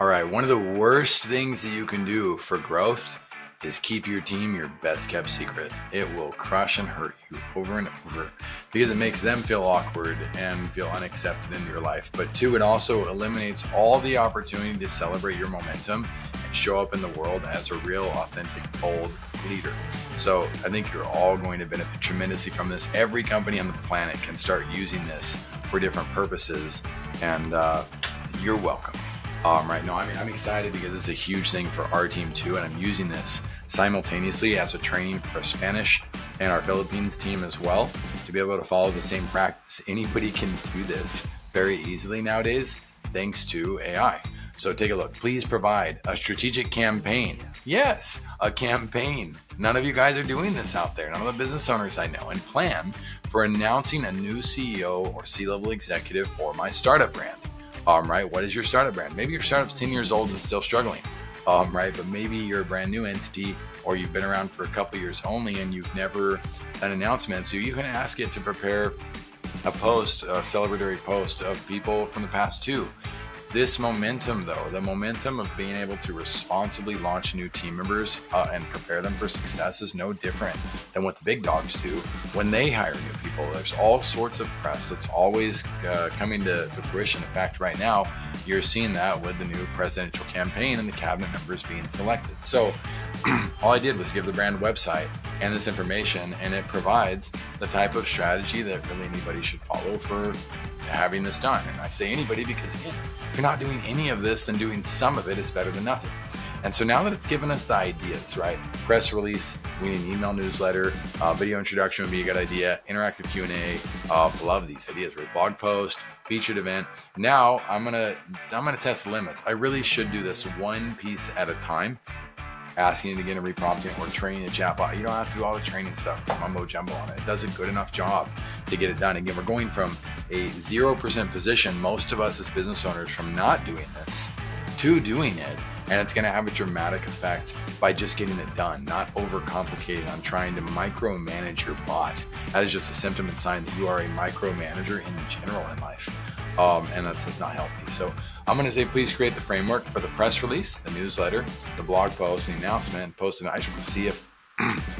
All right, one of the worst things that you can do for growth is keep your team your best kept secret. It will crush and hurt you over and over because it makes them feel awkward and feel unaccepted in your life. But two, it also eliminates all the opportunity to celebrate your momentum and show up in the world as a real, authentic, bold leader. So I think you're all going to benefit tremendously from this. Every company on the planet can start using this for different purposes, and you're welcome. Right now, I'm excited because it's a huge thing for our team too, and I'm using this simultaneously as a training for Spanish and our Philippines team as well to be able to follow the same practice. Anybody can do this very easily nowadays thanks to AI. So take a look. Please provide a strategic campaign. Yes, a campaign. None of you guys are doing this out there. None of the business owners I know. And plan for announcing a new CEO or C-level executive for my startup brand. Right? What is your startup brand? Maybe your startup's 10 years old and still struggling. Right? But maybe you're a brand new entity, or you've been around for a couple years only and you've never done announcements. So you can ask it to prepare a post, a celebratory post of people from the past too. This momentum though, the momentum of being able to responsibly launch new team members and prepare them for success is no different than what the big dogs do when they hire new people. There's all sorts of press that's always coming to fruition. In fact, right now, you're seeing that with the new presidential campaign and the cabinet members being selected. So all I did was give the brand a website and this information, and it provides the type of strategy that really anybody should follow for having this done. And I say anybody because, again, if you're not doing any of this, then doing some of it is better than nothing. And so now that it's given us the ideas, right? Press release, we need an email newsletter, video introduction would be a good idea, interactive Q&A, love these ideas, right? Blog post, featured event. Now I'm gonna test the limits. I really should do this one piece at a time, asking it to get a reprompting or training a chatbot. You don't have to do all the training stuff, mumbo jumbo on it. It does a good enough job to get it done. Again, we're going from a 0% position, most of us as business owners, from not doing this to doing it. And it's going to have a dramatic effect by just getting it done, not overcomplicating on trying to micromanage your bot. That is just a symptom and sign that you are a micromanager in general in life. And that's not healthy. So I'm going to say, please create the framework for the press release, the newsletter, the blog post, the announcement, post it. I just want to see if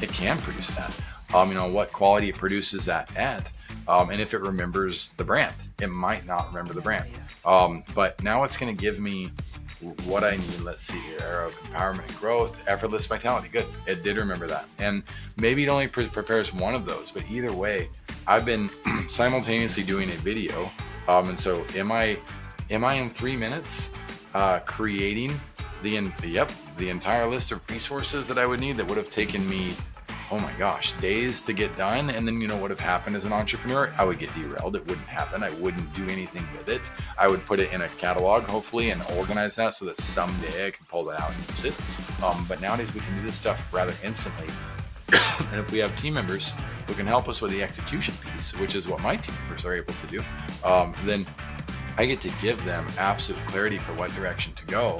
it can produce that. What quality it produces that at. And if it remembers the brand. It might not remember the brand. But now it's going to give me what I need. Let's see here. Arrow, empowerment and growth, effortless vitality. Good. It did remember that. And maybe it only prepares one of those, but either way, I've been simultaneously doing a video. And so am I in 3 minutes creating the entire list of resources that I would need that would have taken me, oh my gosh, days to get done? And then what would have happened as an entrepreneur? I would get derailed. It wouldn't happen. I wouldn't do anything with it. I would put it in a catalog, hopefully, and organize that so that someday I can pull that out and use it. But nowadays we can do this stuff rather instantly. And if we have team members who can help us with the execution piece, which is what my team members are able to do, then I get to give them absolute clarity for what direction to go.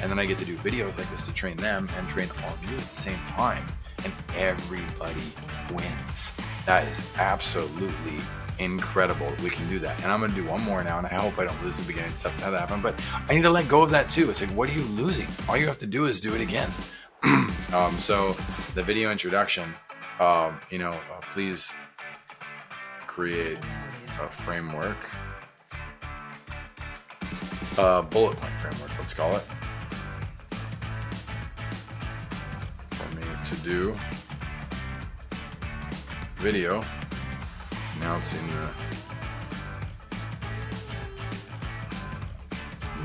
And then I get to do videos like this to train them and train all of you at the same time. And everybody wins. That is absolutely incredible that we can do that. And I'm going to do one more now, and I hope I don't lose the beginning stuff that happened, but I need to let go of that too. It's like, what are you losing? All you have to do is do it again. So the video introduction, please create a framework, bullet point framework, let's call it, for me to do video announcing the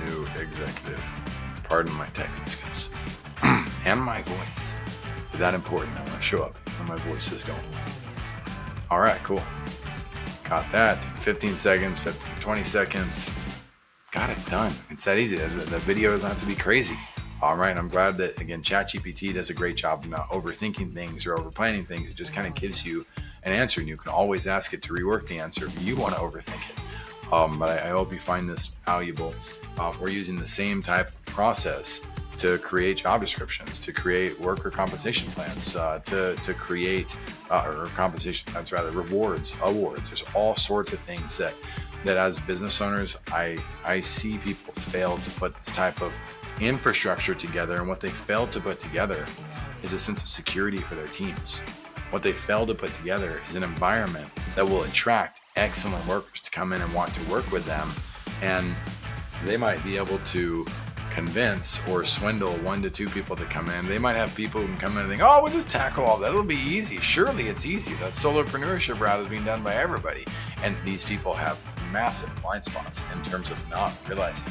new executive. Pardon my typing skills. And my voice. That important. I want to show up when my voice is going. All right, cool. Got that. 15 seconds, 20 seconds. Got it done. It's that easy. The video doesn't have to be crazy. All right. I'm glad that, again, ChatGPT does a great job of not overthinking things or overplanning things. It just kind of gives you an answer, and you can always ask it to rework the answer if you want to overthink it. But I hope you find this valuable. We're using the same type of process to create job descriptions, to create worker compensation plans, to create or compensation plans, rather, rewards, awards. There's all sorts of things that that as business owners, I see people fail to put this type of infrastructure together. And what they fail to put together is a sense of security for their teams. What they fail to put together is an environment that will attract excellent workers to come in and want to work with them. And they might be able to convince or swindle 1 to 2 people to come in. They might have people who can come in and think, oh, we'll just tackle all that. It'll be easy. Surely it's easy. That solopreneurship route is being done by everybody. And these people have massive blind spots in terms of not realizing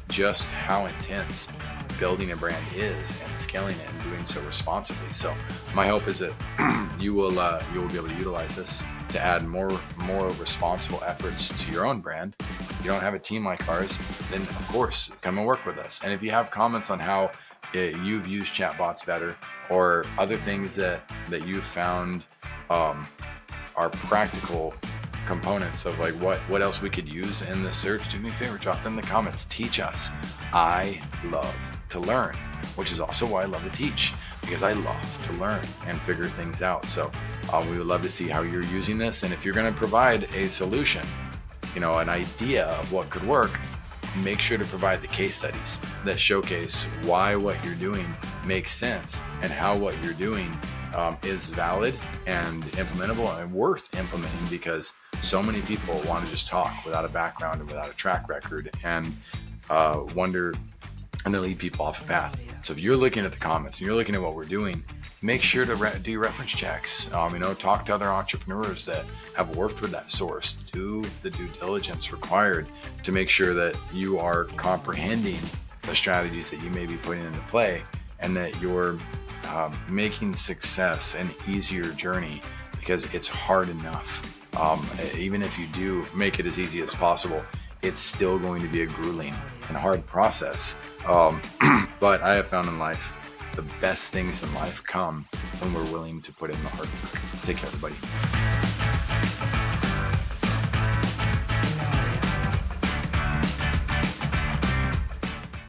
just how intense building a brand is and scaling it and doing so responsibly. So my hope is that you will be able to utilize this to add more responsible efforts to your own brand. If you don't have a team like ours, then of course come and work with us. And if you have comments on how you've used chatbots better or other things that you've found are practical components of like what else we could use in the search, do me a favor, drop them in the comments. Teach us. I love to learn, which is also why I love to teach, because I love to learn and figure things out. So we would love to see how you're using this. And if you're going to provide a solution, an idea of what could work, make sure to provide the case studies that showcase why what you're doing makes sense and how what you're doing is valid and implementable and worth implementing, because so many people want to just talk without a background and without a track record and wonder, and then lead people off a path. So if you're looking at the comments and you're looking at what we're doing, make sure to do reference checks. Talk to other entrepreneurs that have worked with that source. Do the due diligence required to make sure that you are comprehending the strategies that you may be putting into play, and that you're making success an easier journey, because it's hard enough. Even if you do make it as easy as possible, it's still going to be a grueling and hard process. But I have found in life, the best things in life come when we're willing to put in the hard work. Take care, everybody.